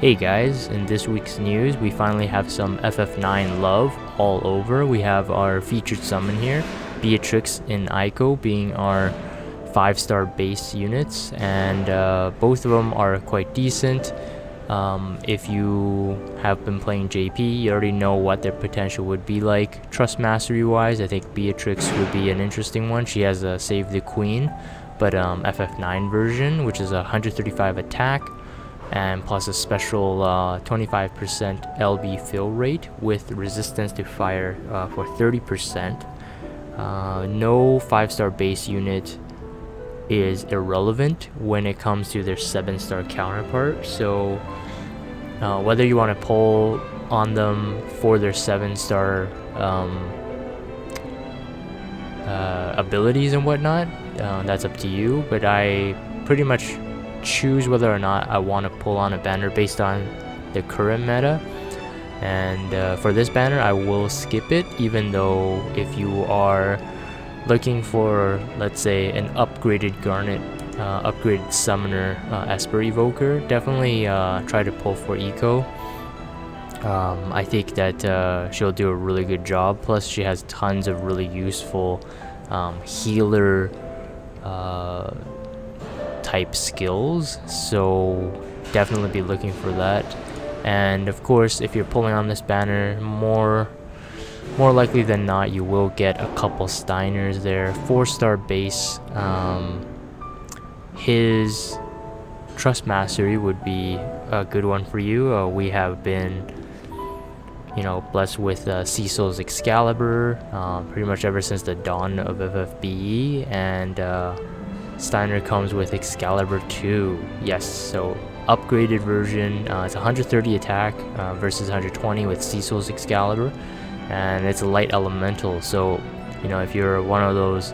Hey guys, in this week's news we finally have some FF9 love all over. We have our featured summon here, Beatrix and Eiko being our 5-star base units, and both of them are quite decent. If you have been playing JP, you already know what their potential would be like. Trust mastery wise, I think Beatrix would be an interesting one. She has a Save the Queen, but FF9 version, which is a 135 attack and plus a special 25% LB fill rate with resistance to fire for 30%. No 5-star base unit is irrelevant when it comes to their 7-star counterpart, so whether you want to pull on them for their 7-star abilities and whatnot, that's up to you, but I pretty much choose whether or not I want to pull on a banner based on the current meta. And for this banner I will skip it, even though if you are looking for, let's say, an upgraded Garnet, upgraded Summoner Esper Evoker, definitely try to pull for Eiko. I think that she'll do a really good job, plus she has tons of really useful healer type skills, so definitely be looking for that. And of course, if you're pulling on this banner, more likely than not you will get a couple Steiners there. 4-star base, his Trust Mastery would be a good one for you. We have been, you know, blessed with Cecil's Excalibur pretty much ever since the dawn of FFBE, and Steiner comes with Excalibur 2. Yes, so upgraded version. It's 130 attack versus 120 with Cecil's Excalibur, and it's a light elemental, so you know, if you're one of those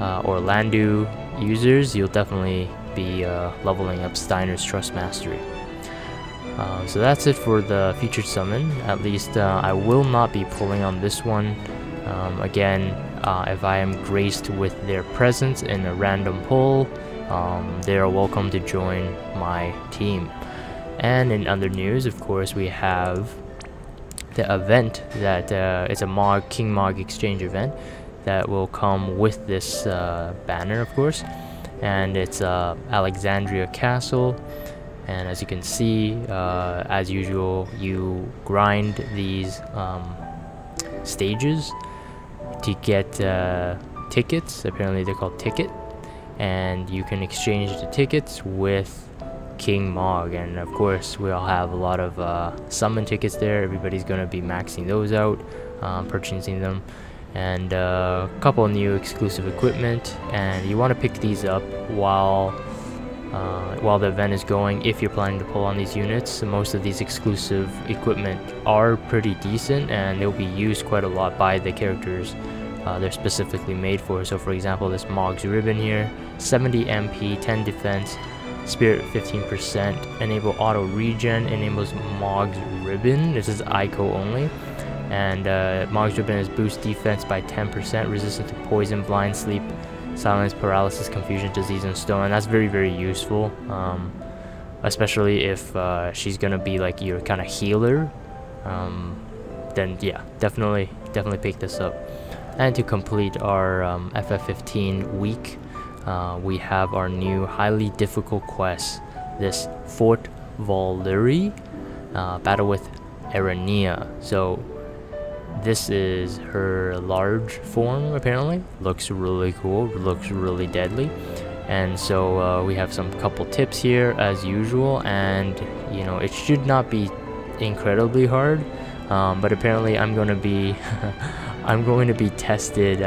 Orlando users, you'll definitely be leveling up Steiner's Trust Mastery. So that's it for the featured summon. At least I will not be pulling on this one. Again, if I am graced with their presence in a random pull, they are welcome to join my team. And in other news, of course, we have the event that it's a King Mog exchange event that will come with this banner, of course, and it's Alexandria Castle. And as you can see, as usual, you grind these stages to get tickets. Apparently they're called ticket, and you can exchange the tickets with King Mog. And of course we all have a lot of summon tickets there. Everybody's gonna be maxing those out, purchasing them, and a couple new exclusive equipment, and you want to pick these up while the event is going if you're planning to pull on these units. Most of these exclusive equipment are pretty decent, and they'll be used quite a lot by the characters they're specifically made for. So for example, this Mog's ribbon here, 70 MP, 10 defense, spirit 15%, enable auto regen, enables Mog's ribbon. This is Eiko only, and Mog's ribbon is boost defense by 10%, resistant to poison, blind, sleep, silence, paralysis, confusion, disease, and stone. And that's very, very useful, especially if she's gonna be like your kind of healer. Then yeah, definitely pick this up. And to complete our FF15 week, we have our new highly difficult quest, this Fort Valeri, battle with Erania. So this is her large form, apparently. Looks really cool, looks really deadly. And so we have some couple tips here as usual, and you know, it should not be incredibly hard, but apparently I'm going to be I'm going to be tested.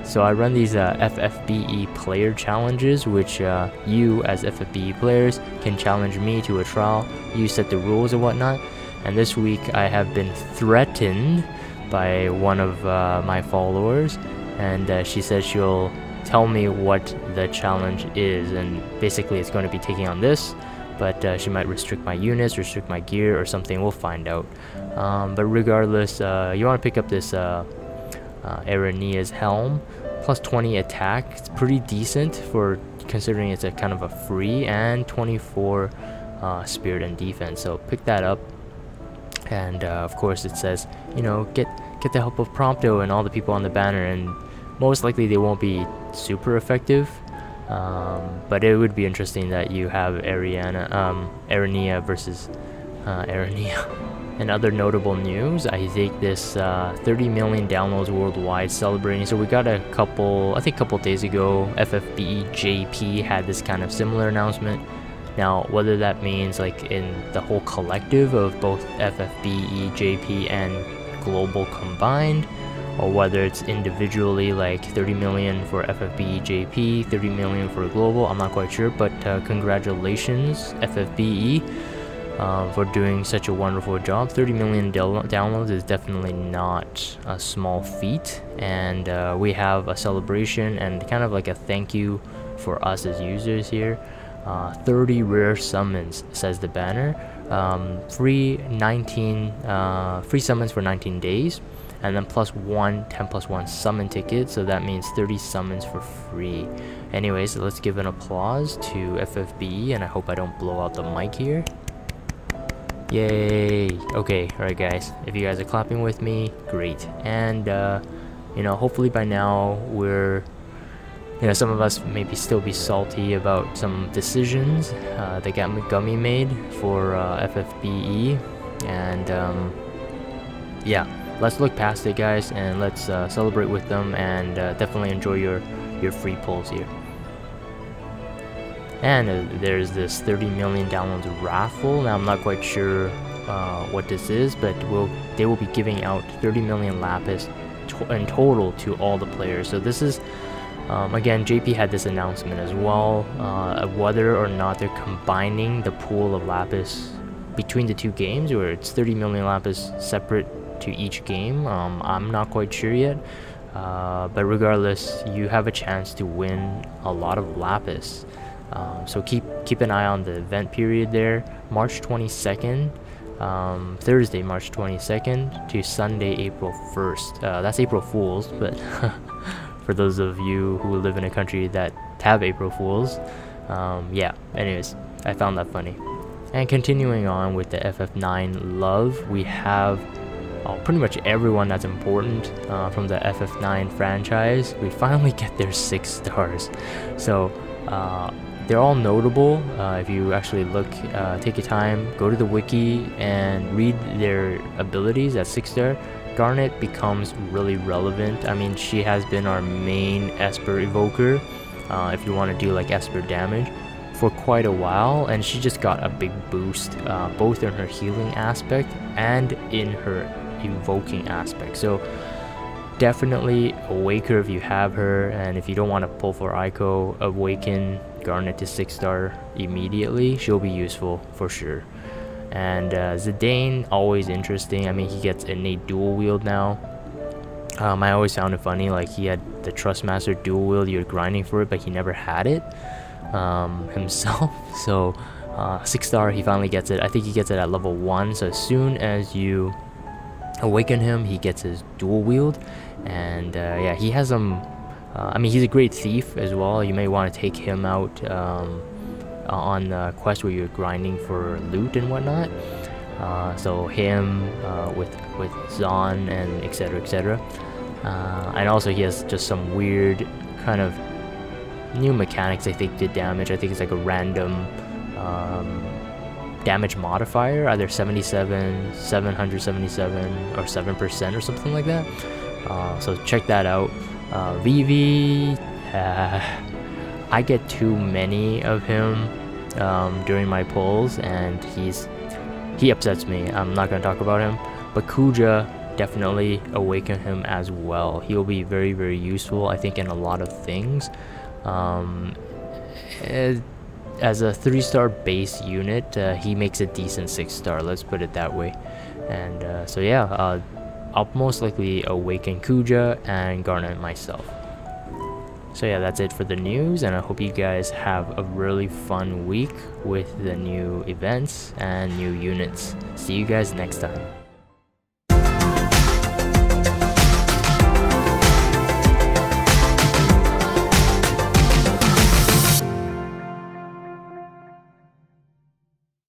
So I run these FFBE player challenges, which you as FFBE players can challenge me to a trial. You set the rules and whatnot, and this week I have been threatened by one of my followers, and she said she'll tell me what the challenge is, and basically it's going to be taking on this, but she might restrict my units, restrict my gear or something. We'll find out. But regardless, you want to pick up this Erania's helm, plus 20 attack. It's pretty decent for considering it's a kind of a free, and 24 spirit and defense. So pick that up. And of course it says, you know, get the help of Prompto and all the people on the banner, and most likely they won't be super effective, but it would be interesting that you have Aranea versus Aranea. And other notable news, I think this 30 million downloads worldwide celebrating. So we got I think a couple days ago, FFBE JP had this kind of similar announcement. Now, whether that means like in the whole collective of both FFBE JP and global combined, or whether it's individually like 30 million for FFBE JP, 30 million for global, I'm not quite sure, but congratulations FFBE. For doing such a wonderful job. 30 million downloads is definitely not a small feat, and we have a celebration and kind of like a thank you for us as users here. 30 rare summons, says the banner. Free summons for 19 days, and then plus 10+1 summon ticket, so that means 30 summons for free. Anyways, let's give an applause to FFBE, and I hope I don't blow out the mic here. Yay! Okay, alright guys, if you guys are clapping with me, great. And you know, hopefully by now we're, you know, some of us maybe still be salty about some decisions that Gummy made for FFBE, and yeah, let's look past it guys, and let's celebrate with them, and definitely enjoy your free pulls here. And there's this 30 million downloads raffle. Now I'm not quite sure what this is, but they will be giving out 30 million lapis in total to all the players. So this is again, JP had this announcement as well, whether or not they're combining the pool of lapis between the two games, or it's 30 million lapis separate to each game. I'm not quite sure yet, but regardless, you have a chance to win a lot of lapis. So keep an eye on the event period there, March 22nd, Thursday March 22nd to Sunday April 1st. That's April Fools, but for those of you who live in a country that have April Fools, yeah, anyways, I found that funny. And continuing on with the FF9 love, we have pretty much everyone that's important from the FF9 franchise. We finally get their 6 stars. So they're all notable. If you actually look, take your time, go to the wiki and read their abilities at 6-star. Garnet becomes really relevant. I mean, she has been our main Esper evoker, if you want to do like Esper damage, for quite a while, and she just got a big boost, both in her healing aspect and in her evoking aspect. So definitely awake her if you have her, and if you don't want to pull for Eiko, awaken Garnet to 6-star immediately. She'll be useful for sure. And Zidane, always interesting. I mean, he gets innate dual wield now. I always found it funny, like he had the Trustmaster dual wield, you're grinding for it, but he never had it himself. So 6-star, he finally gets it. I think he gets it at level 1, so as soon as you awaken him, he gets his dual wield. And yeah, he has some I mean, he's a great thief as well. You may want to take him out on the quest where you're grinding for loot and whatnot. So him with Zon and etc, etc. And also he has just some weird kind of new mechanics. I think did damage. I think it's like a random damage modifier, either 77, 777, or 7% or something like that. So check that out. VV, I get too many of him during my pulls, and he upsets me. I'm not going to talk about him, but Kuja, definitely awaken him as well. He'll be very, very useful, I think, in a lot of things. As a 3-star base unit, he makes a decent 6-star, let's put it that way. And so yeah, I'll most likely awaken Kuja and Garnet myself. So yeah, that's it for the news, and I hope you guys have a really fun week with the new events and new units. See you guys next time.